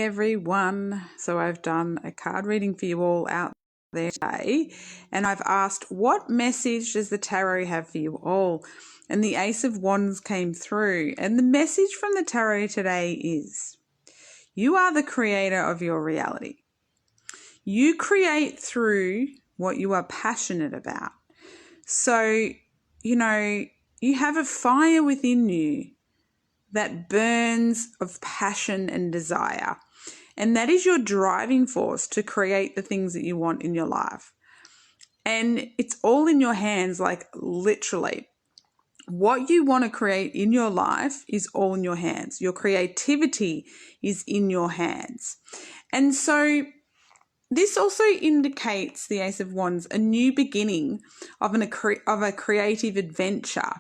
everyone. So I've done a card reading for you all out there today, and I've asked, what message does the tarot have for you all? And the Ace of Wands came through, and the message from the tarot today is, you are the creator of your reality. You create through what you are passionate about. So, you have a fire within you that burns of passion and desire. And that is your driving force to create the things that you want in your life. And it's all in your hands, like literally. What you want to create in your life is all in your hands. Your creativity is in your hands. And so this also indicates, the Ace of Wands, a new beginning of a creative adventure,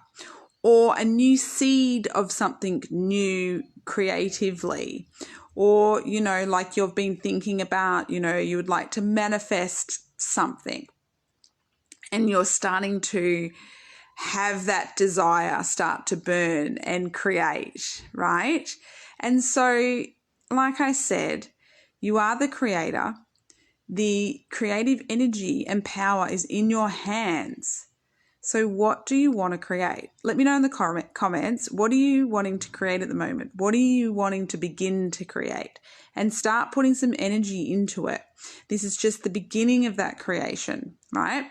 or a new seed of something new creatively, or, like you've been thinking about, you would like to manifest something and you're starting to have that desire start to burn and create, right? And so, like I said, you are the creator. The creative energy and power is in your hands. So what do you want to create? Let me know in the comments. What are you wanting to create at the moment? What are you wanting to begin to create? And start putting some energy into it. This is just the beginning of that creation, right?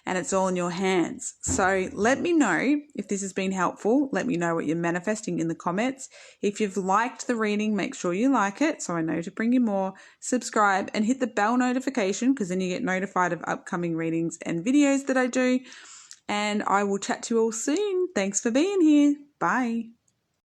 And it's all in your hands. So let me know if this has been helpful. Let me know what you're manifesting in the comments. If you've liked the reading, make sure you like it so I know to bring you more. Subscribe and hit the bell notification, because then you get notified of upcoming readings and videos that I do. And I will chat to you all soon. Thanks for being here. Bye.